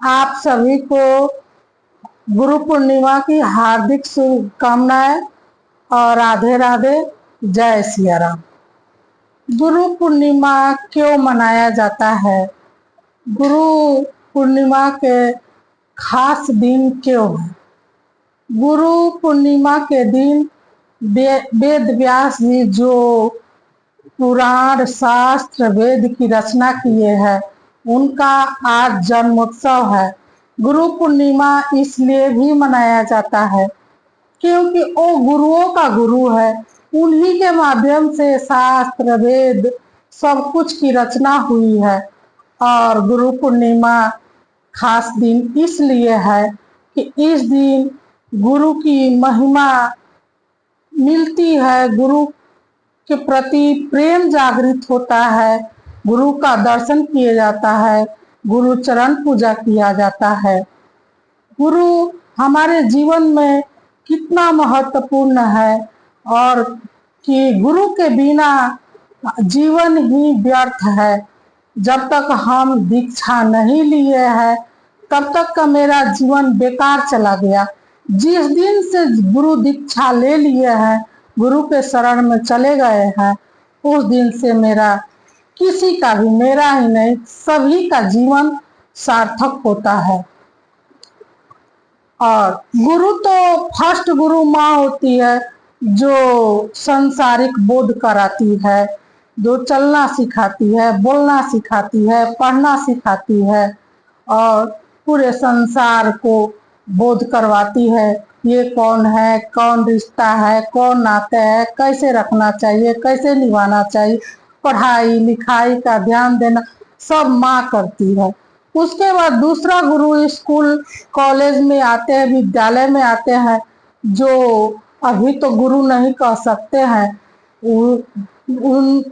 आप सभी को गुरु पूर्णिमा की हार्दिक शुभकामनाएं और राधे राधे। जय सिया राम। गुरु पूर्णिमा क्यों मनाया जाता है? गुरु पूर्णिमा के खास दिन क्यों है? गुरु पूर्णिमा के दिन वेद व्यास जी जो पुराण शास्त्र वेद की रचना किए हैं उनका आज जन्मोत्सव है। गुरु पूर्णिमा इसलिए भी मनाया जाता है क्योंकि वो गुरुओं का गुरु है। उन्हीं के माध्यम से शास्त्र वेद सब कुछ की रचना हुई है। और गुरु पूर्णिमा खास दिन इसलिए है कि इस दिन गुरु की महिमा मिलती है, गुरु के प्रति प्रेम जागृत होता है, गुरु का दर्शन किया जाता है, गुरु चरण पूजा किया जाता है। गुरु हमारे जीवन में कितना महत्वपूर्ण है और कि गुरु के बिना जीवन ही व्यर्थ है। जब तक हम दीक्षा नहीं लिए हैं तब तक का मेरा जीवन बेकार चला गया। जिस दिन से गुरु दीक्षा ले लिए हैं, गुरु के शरण में चले गए हैं, उस दिन से मेरा किसी का भी, मेरा ही नहीं सभी का जीवन सार्थक होता है। और गुरु तो फर्स्ट गुरु माँ होती है जो संसारिक बोध कराती है, जो चलना सिखाती है, बोलना सिखाती है, पढ़ना सिखाती है और पूरे संसार को बोध करवाती है। ये कौन है, कौन रिश्ता है, कौन नाता है, कैसे रखना चाहिए, कैसे निभाना चाहिए, पढ़ाई लिखाई का ध्यान देना सब माँ करती है। उसके बाद दूसरा गुरु स्कूल कॉलेज में आते हैं, विद्यालय में आते हैं, जो अभी तो गुरु नहीं कह सकते हैं। उन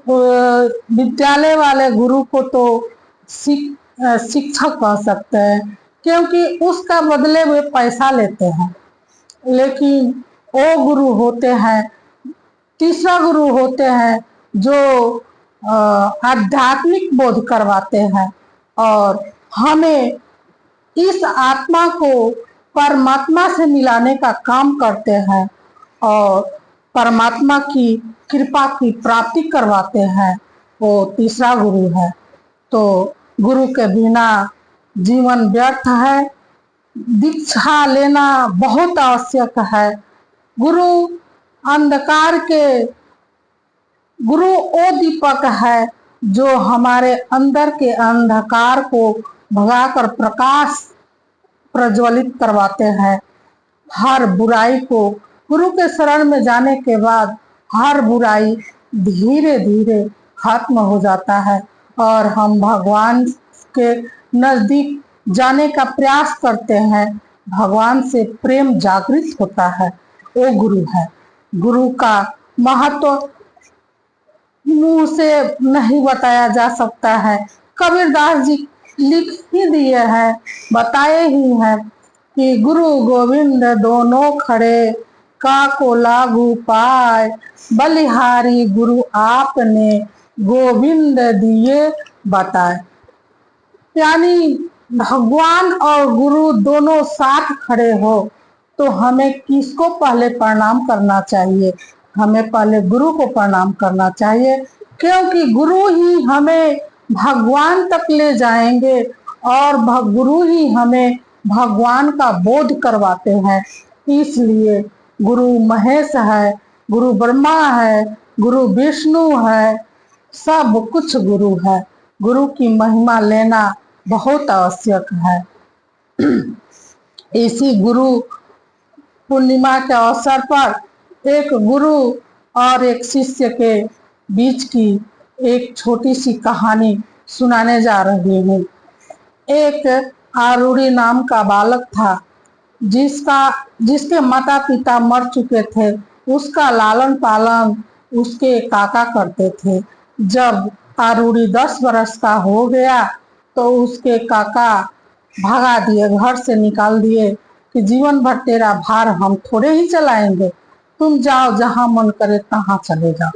विद्यालय वाले गुरु को तो शिक्षक कह सकते हैं क्योंकि उसका बदले वे पैसा लेते हैं। लेकिन वो गुरु होते हैं, तीसरा गुरु होते हैं जो आध्यात्मिक बोध करवाते हैं और हमें इस आत्मा को परमात्मा से मिलाने का काम करते हैं और परमात्मा की कृपा की प्राप्ति करवाते हैं। वो तीसरा गुरु है। तो गुरु के बिना जीवन व्यर्थ है। दीक्षा लेना बहुत आवश्यक है। गुरु अंधकार के गुरु वो दीपक है जो हमारे अंदर के अंधकार को भगाकर प्रकाश प्रज्वलित करवाते हैं। हर बुराई को गुरु के शरण में जाने के बाद हर बुराई धीरे धीरे खत्म हो जाता है और हम भगवान के नजदीक जाने का प्रयास करते हैं। भगवान से प्रेम जागृत होता है, वो गुरु है। गुरु का महत्व मुंह से नहीं बताया जा सकता है। कबीरदास जी लिख ही दिए हैं, बताए ही हैं कि गुरु गोविंद दोनों खड़े, का को लागू पाए, बलिहारी गुरु आपने गोविंद दिए बताए। यानी भगवान और गुरु दोनों साथ खड़े हो तो हमें किसको पहले प्रणाम करना चाहिए? हमें पहले गुरु को प्रणाम करना चाहिए क्योंकि गुरु ही हमें भगवान तक ले जाएंगे और गुरु ही हमें भगवान का बोध करवाते हैं। इसलिए गुरु महेश है, गुरु ब्रह्मा है, गुरु विष्णु है, सब कुछ गुरु है। गुरु की महिमा लेना बहुत आवश्यक है। इसी गुरु पूर्णिमा के अवसर पर एक गुरु और एक शिष्य के बीच की एक छोटी सी कहानी सुनाने जा रही हूँ। एक आरूढ़ी नाम का बालक था जिसके माता पिता मर चुके थे। उसका लालन पालन उसके काका करते थे। जब आरूढ़ी 10 वर्ष का हो गया तो उसके काका भगा दिए, घर से निकाल दिए कि जीवन भर तेरा भार हम थोड़े ही चलाएंगे, तुम जाओ जहां मन करे तहां चले जाओ।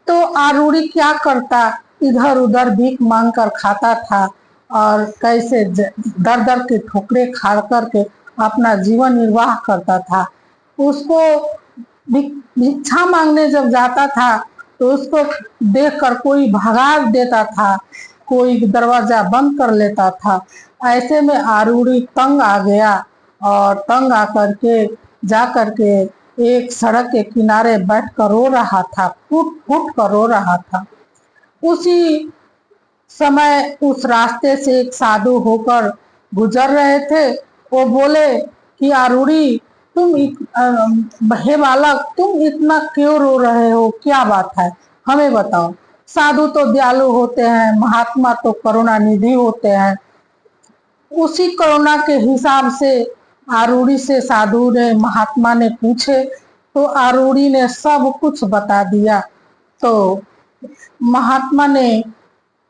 तो आरूढ़ी क्या करता, इधर उधर भीख मांग कर खाता था और कैसे दर दर के ठोकरे खा करके अपना जीवन निर्वाह करता था। उसको भिक्षा मांगने जब जाता था तो उसको देखकर कोई भगा देता था, कोई दरवाजा बंद कर लेता था। ऐसे में आरूढ़ी तंग आ गया और तंग आकर के जा करके एक सड़क के किनारे बैठ कर रो रहा था, फूट फूट कर रो रहा था। उसी समय उस रास्ते से एक साधु होकर गुजर रहे थे। वो बोले कि आरूढ़ी, हे बालक, तुम इतना क्यों रो रहे हो, क्या बात है, हमें बताओ। साधु तो दयालु होते हैं, महात्मा तो करुणा निधि होते हैं। उसी करुणा के हिसाब से आरूढ़ी से साधु ने, महात्मा ने पूछे तो आरूढ़ी ने सब कुछ बता दिया। तो महात्मा ने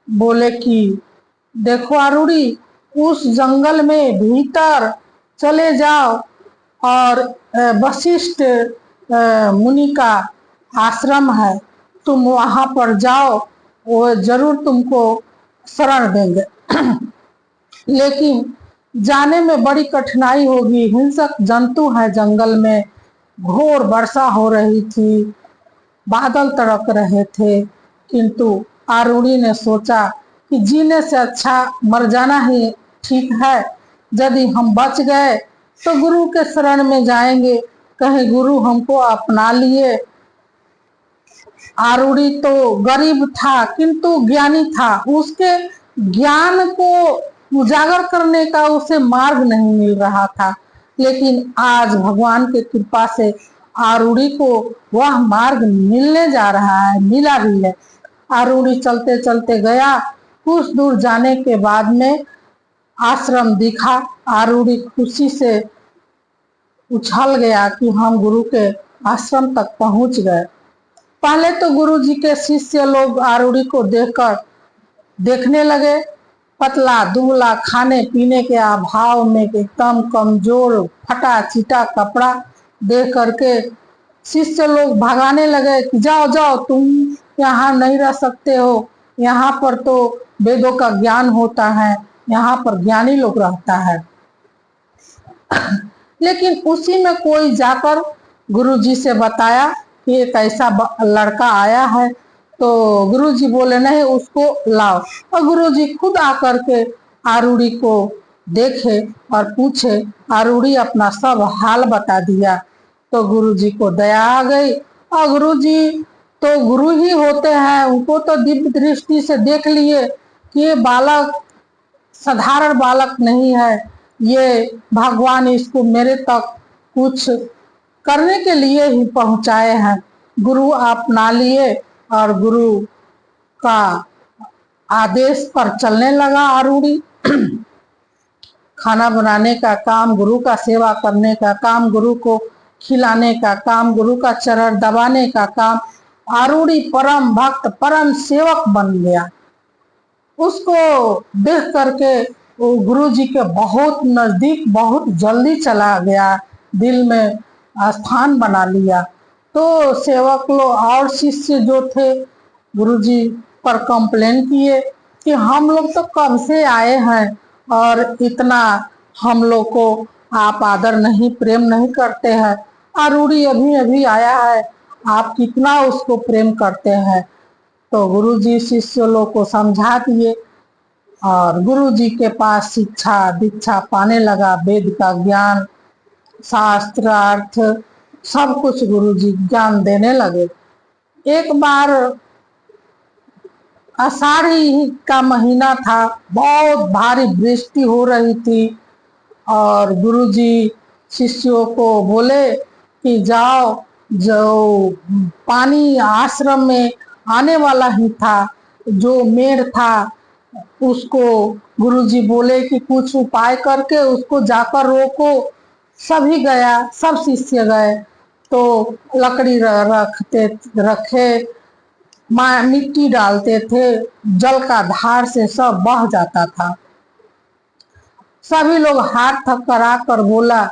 बोले कि देखो आरूढ़ी, उस जंगल में भीतर चले जाओ और वशिष्ठ मुनि का आश्रम है, तुम वहां पर जाओ, वो जरूर तुमको शरण देंगे। लेकिन जाने में बड़ी कठिनाई होगी, हिंसक जंतु है जंगल में, घोर वर्षा हो रही थी, बादल तड़क रहे थे। किंतु आरूढ़ी ने सोचा कि जीने से अच्छा मर जाना ही ठीक है। यदि हम बच गए तो गुरु के शरण में जाएंगे, कहीं गुरु हमको अपना लिए। आरूढ़ी तो गरीब था किंतु ज्ञानी था, उसके ज्ञान को उजागर करने का उसे मार्ग नहीं मिल रहा था। लेकिन आज भगवान की कृपा से आरूढ़ी को वह मार्ग मिलने जा रहा है, मिला भी है। आरूढ़ी चलते चलते गया, कुछ दूर जाने के बाद में आश्रम दिखा। आरूढ़ी खुशी से उछल गया कि हम गुरु के आश्रम तक पहुंच गए। पहले तो गुरु जी के शिष्य लोग आरूढ़ी को देखने लगे, पतला दुबला, खाने पीने के अभाव में एकदम कमजोर, फटा चिटा कपड़ा देख करके शिष्य लोग भगाने लगे कि जाओ जाओ, तुम यहाँ नहीं रह सकते हो, यहाँ पर तो वेदों का ज्ञान होता है, यहाँ पर ज्ञानी लोग रहता है। लेकिन उसी में कोई जाकर गुरुजी से बताया कि एक ऐसा लड़का आया है। तो गुरुजी बोले नहीं, उसको लाओ। और गुरुजी खुद आकर के आरूढ़ी को देखे और पूछे। आरूढ़ी अपना सब हाल बता दिया। तो गुरुजी को दया आ गई। और गुरुजी तो गुरु ही होते हैं, उनको तो दिव्य दृष्टि से देख लिए कि ये बालक साधारण बालक नहीं है, ये भगवान इसको मेरे तक कुछ करने के लिए ही पहुंचाए हैं। गुरु अपना लिए और गुरु का आदेश पर चलने लगा आरूढ़ी। खाना बनाने का काम, गुरु का सेवा करने का काम, गुरु को खिलाने का काम, गुरु का चरण दबाने का काम। आरूढ़ी परम भक्त, परम सेवक बन गया। उसको देख करके वो गुरु जी के बहुत नजदीक बहुत जल्दी चला गया, दिल में स्थान बना लिया। तो सेवक लोग और शिष्य जो थे गुरु जी पर कंप्लेन किए कि हम लोग तो कब से आए हैं और इतना हम लोग को आप आदर नहीं, प्रेम नहीं करते हैं। आरूढ़ी अभी अभी आया है, आप कितना उसको प्रेम करते हैं। तो गुरु जी शिष्य लोग को समझा दिए और गुरु जी के पास शिक्षा दीक्षा पाने लगा। वेद का ज्ञान, शास्त्र, अर्थ, सब कुछ गुरु जी ज्ञान देने लगे। एक बार आषाढ़ी का महीना था, बहुत भारी वृष्टि हो रही थी और गुरु जी शिष्यों को बोले कि जाओ, जो पानी आश्रम में आने वाला ही था, जो मेढ़ था, उसको गुरुजी बोले कि कुछ उपाय करके उसको जाकर रोको। सभी गया, सब शिष्य गए। तो लकड़ी रखे, मिट्टी डालते थे, जल का धार से सब बह जाता था। सभी लोग हाथ थपथपा कर बोला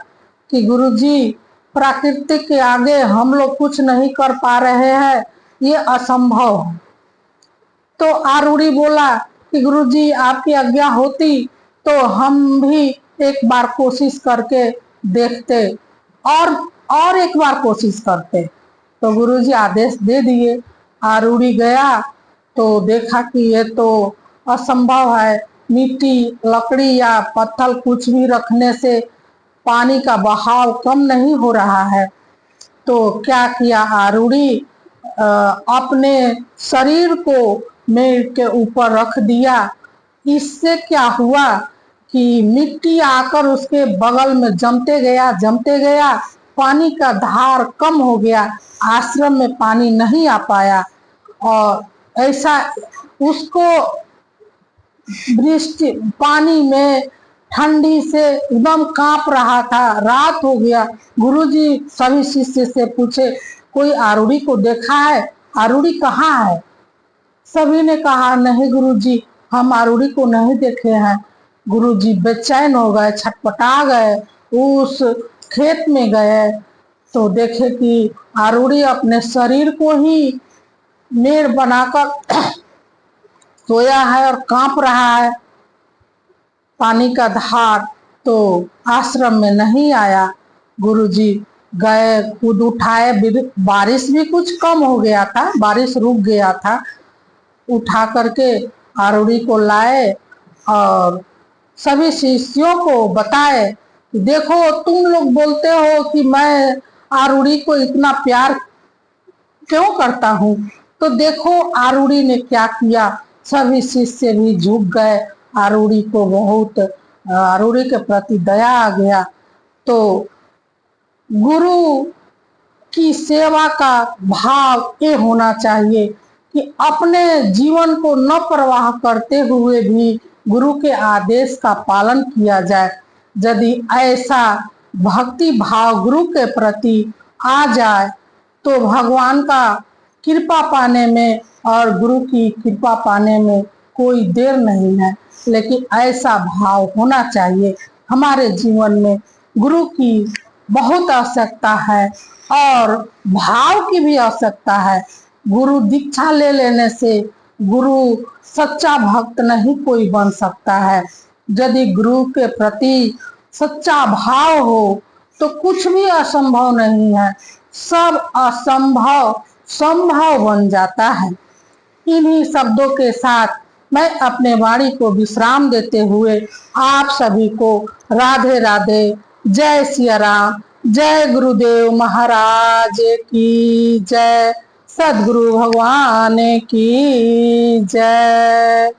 कि गुरुजी, प्रकृति के आगे हम लोग कुछ नहीं कर पा रहे हैं, ये असंभव है। तो आरूढ़ी बोला कि गुरुजी आपकी आज्ञा होती तो हम भी एक बार कोशिश करके देखते और एक बार कोशिश करते। तो गुरुजी आदेश दे दिए। आरूढ़ी गया तो देखा कि ये तो असंभव है, मिट्टी लकड़ी या पत्थर कुछ भी रखने से पानी का बहाव कम नहीं हो रहा है। तो क्या किया आरूढ़ी, अपने शरीर को मेड़ के ऊपर रख दिया। इससे क्या हुआ कि मिट्टी आकर उसके बगल में जमते गया, पानी का धार कम हो गया, आश्रम में पानी नहीं आ पाया। और ऐसा उसको वृष्टि पानी में ठंडी से एकदम कांप रहा था। रात हो गया। गुरुजी सभी शिष्य से पूछे, कोई आरूढ़ी को देखा है? आरूढ़ी कहाँ है? सभी ने कहा, नहीं गुरुजी, हम आरूढ़ी को नहीं देखे हैं। गुरुजी बेचैन हो गए, छटपटा गए, उस खेत में गए तो देखे कि आरूढ़ी अपने शरीर को ही मेड़ बनाकर सोया है और कांप रहा है। पानी का धार तो आश्रम में नहीं आया। गुरुजी गए, खुद उठाए, बारिश भी कुछ कम हो गया था, बारिश रुक गया था। उठा करके आरूढ़ी को लाए और सभी शिष्यों को बताए, देखो तुम लोग बोलते हो कि मैं आरूढ़ी को इतना प्यार क्यों करता हूँ, तो देखो आरूढ़ी ने क्या किया। सभी शिष्य भी झुक गए। आरूढ़ी को बहुत आरूढ़ी के प्रति दया आ गया। तो गुरु की सेवा का भाव ये होना चाहिए कि अपने जीवन को न परवाह करते हुए भी गुरु के आदेश का पालन किया जाए। यदि ऐसा भक्ति भाव गुरु के प्रति आ जाए तो भगवान का कृपा पाने में और गुरु की कृपा पाने में कोई देर नहीं है। लेकिन ऐसा भाव होना चाहिए। हमारे जीवन में गुरु की बहुत आवश्यकता है और भाव की भी आवश्यकता है। गुरु दीक्षा ले लेने से गुरु सच्चा भक्त नहीं कोई बन सकता है। यदि गुरु के प्रति सच्चा भाव हो तो कुछ भी असंभव नहीं है, सब असंभव संभव बन जाता है। इन्हीं शब्दों के साथ मैं अपने वाणी को विश्राम देते हुए आप सभी को राधे राधे, जय सिया राम, जय गुरुदेव महाराज की जय, सद्गुरु भगवान की जय।